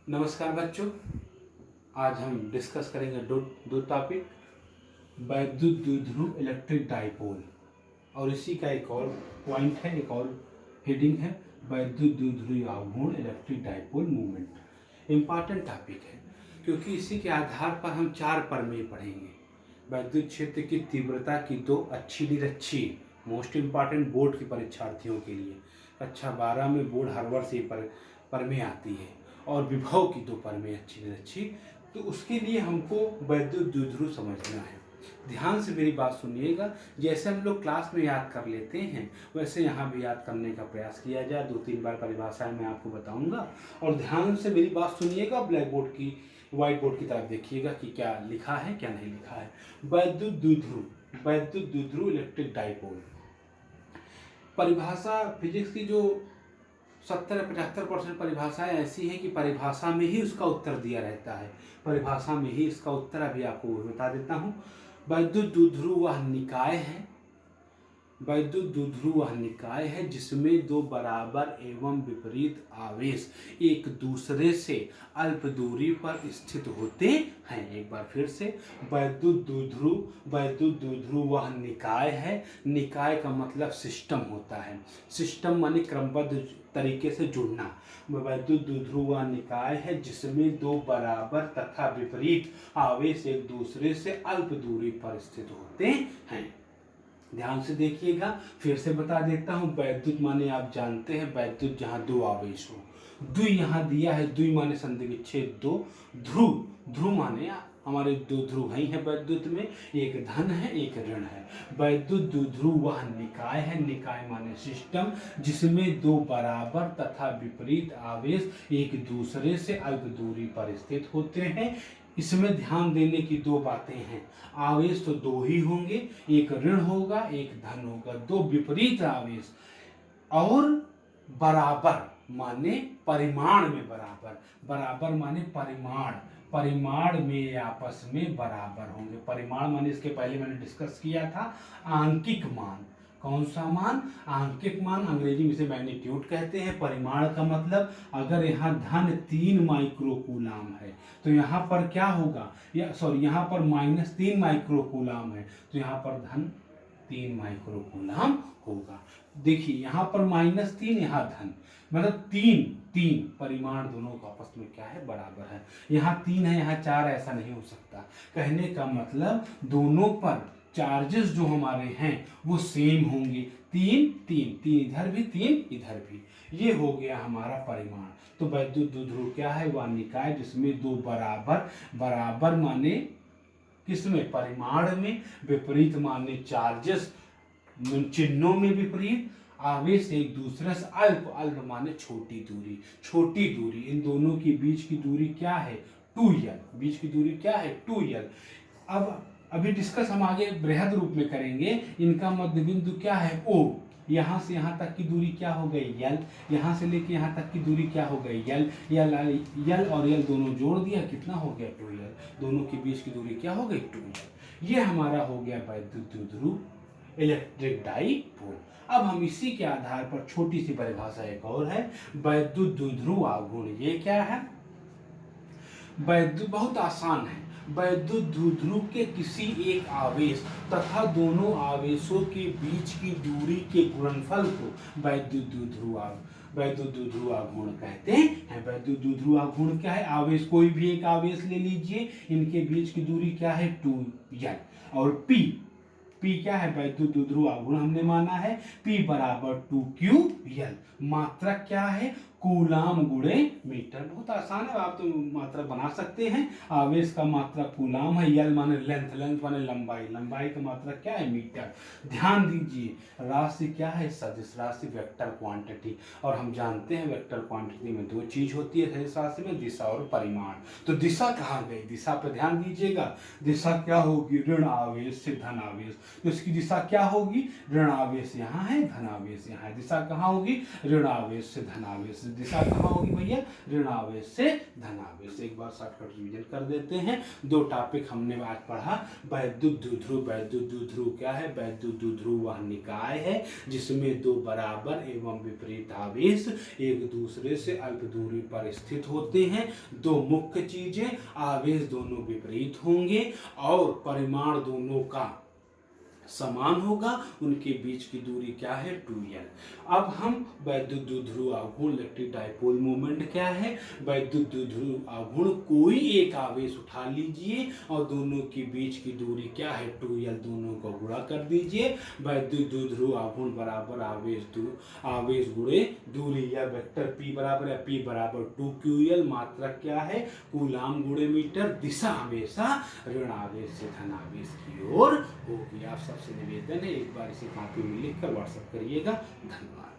नमस्कार बच्चों। आज हम डिस्कस करेंगे दो टॉपिक, वैद्युत द्विध्रुव इलेक्ट्रिक डाइपोल, और इसी का एक और पॉइंट है, एक और हेडिंग है, वैद्युत द्विध्रुव आघूर्ण electric dipole movement. Important topic है क्योंकि इसी के आधार पर हम 4 प्रमेय पढ़ेंगे। वैद्युत क्षेत्र की तीव्रता की 2 अच्छी निरक्षी, मोस्ट इम्पॉर्टेंट बोर्ड के परीक्षार्थियों के लिए। कक्षा 12 में बोर्ड हर वर्ष ये प्रमेय आती है, और विभव की 2 प्रमेय अच्छी निरक्षी, तो उसके लिए हमको वैद्युत द्विध्रुव समझना है। ध्यान से मेरी बात सुनिएगा। जैसे हम लोग क्लास में याद कर लेते हैं वैसे यहाँ भी याद करने का प्रयास किया जाए। 2-3 बार परिभाषाएं मैं आपको बताऊंगा और ध्यान से मेरी बात सुनिएगा। ब्लैक बोर्ड की, व्हाइट बोर्ड की तरफ देखिएगा कि क्या लिखा है क्या नहीं लिखा है। वैद्युत द्विध्रुव, वैद्युत द्विध्रुव इलेक्ट्रिक डाइपोल परिभाषा फिजिक्स की जो 70-75% परिभाषाएं ऐसी हैं कि परिभाषा में ही उसका उत्तर दिया रहता है। परिभाषा में ही इसका उत्तर अभी आपको बता देता हूँ। वैद्युत द्विध्रुव वह निकाय है, वैद्युत द्विध्रुव वह निकाय है जिसमें 2 बराबर एवं विपरीत आवेश एक दूसरे से अल्प दूरी पर स्थित होते हैं। एक बार फिर से, वैद्युत द्विध्रुव वह निकाय है। निकाय का मतलब सिस्टम होता है। सिस्टम माने क्रमबद्ध तरीके से जुड़ना। वैद्युत द्विध्रुव वह निकाय है जिसमें 2 बराबर तथा विपरीत आवेश एक दूसरे से अल्प दूरी पर स्थित होते हैं। ध्यान से देखिएगा, फिर से बता देता हूं। वैद्युत माने आप जानते हैं, वैद्युत जहां 2 आवेश हो। द्वि यहां दिया है, द्वि माने संधि विच्छेद 2। ध्रुव, ध्रुव माने हमारे 2 ध्रुव ही है वैद्युत में, एक धन है एक ऋण है। वैद्युत द्विध्रुव वह निकाय है, निकाय माने सिस्टम, जिसमें 2 बराबर तथा विपरीत आवेश एक दूसरे से अल्प दूरी पर स्थित होते हैं। इसमें ध्यान देने की 2 बातें हैं। आवेश तो 2 ही होंगे, एक ऋण होगा एक धन होगा। 2 विपरीत आवेश, और बराबर माने परिमाण में बराबर, बराबर माने परिमाण, परिमाण में आपस में बराबर होंगे। परिमाण माने, इसके पहले मैंने डिस्कस किया था, आंकिक मान। कौन सा मान? आंकिक मान। अंग्रेजी में इसे मैग्नीट्यूड कहते हैं। परिमाण का मतलब, अगर यहाँ धन 3 माइक्रोकूलाम है तो यहाँ पर क्या होगा, यहाँ पर -3 माइक्रोकूलाम है तो यहाँ पर धन 3 माइक्रोकूलाम होगा। देखिए यहाँ पर -3, यहाँ धन, मतलब 3 परिमाण दोनों का आपस में क्या है, बराबर है। यहाँ 3 है यहाँ 4, ऐसा नहीं हो सकता। कहने का मतलब दोनों पर चार्जेस जो हमारे हैं वो सेम होंगे। 3 इधर भी 3 इधर भी, ये हो गया हमारा परिमाण। तो वैद्युत द्विध्रुव क्या है, वह निकाय जिसमें 2 बराबर, बराबर माने किसमें, परिमाण में, विपरीत माने चार्जेस, चिन्हों में विपरीत, आवेश एक दूसरे से अल्प, अल्प माने छोटी दूरी, छोटी दूरी, इन दोनों के बीच की दूरी क्या है, 2l। बीच की दूरी क्या है, 2l। अब अभी डिस्कस हम आगे बृहद रूप में करेंगे। इनका मध्य बिंदु क्या है, O। यहाँ से यहाँ तक की दूरी क्या हो गई, l। यहाँ से लेके यहाँ तक की दूरी क्या हो गई, l। l और l दोनों जोड़ दिया, कितना हो गया, 2l। दोनों के बीच की दूरी क्या हो गई, 2l। ये हमारा हो गया वैद्युत द्विध्रुव इलेक्ट्रिक डाइपोल। अब हम इसी के आधार पर छोटी सी परिभाषा एक और है, वैद्युत द्विध्रुव आघूर्ण। ये क्या है, वैद्युत, बहुत आसान है। वैद्युत द्विध्रुव के किसी एक आवेश तथा दोनों आवेशों के बीच की दूरी के गुणनफल को वैद्युत द्विध्रुव आघूर्ण कहते हैं। वैद्युत द्विध्रुव आघूर्ण क्या है, आवेश, कोई भी एक आवेश ले लीजिए, इनके बीच की दूरी क्या है, 2l। और P क्या है, वैद्युत द्विध्रुव आघूर्ण हमने माना है, P बराबर 2ql। मात्रा क्या है, कूलाम गुणे मीटर। बहुत आसान है, आप तो मात्रा बना सकते हैं। आवेश का मात्रा कूलाम है, यल माने लेंथ, लेंथ माने लंबाई, लंबाई का मात्रा क्या है, मीटर। ध्यान दीजिए, राशि क्या है, सदिश राशि, वेक्टर क्वांटिटी। और हम जानते हैं वेक्टर क्वांटिटी में 2 चीज होती है सदिश राशि में, दिशा और परिमाण। तो दिशा कहाँ गई, दिशा पर ध्यान दीजिएगा। दिशा क्या होगी, ऋण आवेश से धन आवेश। तो इसकी दिशा क्या होगी, ऋण आवेश यहाँ है, धन आवेश यहाँ है। दिशा कहाँ होगी, ऋण आवेश से धन आवेश। दिशा कहाँ होगी भैया, ऋणावेश से धनावेश। एक बार शॉर्टकट रिवीजन कर देते हैं। दो टॉपिक हमने आज पढ़ा, वैद्युत द्विध्रुव। वैद्युत द्विध्रुव क्या है, वैद्युत द्विध्रुव वह निकाय है जिसमें दो बराबर एवं विपरीत आवेश एक दूसरे से अल्प दूरी पर स्थित होते हैं। दो मुख्य चीजें, आवेश दोनों विपरीत होंगे और परिमाण दोनों का समान होगा, उनके बीच की दूरी क्या है, 2l। अब हम वैद्युत द्विध्रुव आघूर्ण, इलेक्ट्रिक डाइपोल मोमेंट क्या है, वैद्युत द्विध्रुव आघूर्ण कोई एक आवेश उठा लीजिए और दोनों के बीच की दूरी क्या है, 2l, दोनों को गुणा कर दीजिए। वैद्युत द्विध्रुव आघूर्ण बराबर आवेश गुणे दूरी, या वेक्टर P बराबर है P बराबर 2ql। मात्रक क्या है, कूलाम गुणे मीटर। दिशा हमेशा ऋणावेश से धनावेश की ओर होगी। आप सबसे निवेदन है एक बार इसे कॉपी में लिखकर व्हाट्सएप करिएगा। धन्यवाद।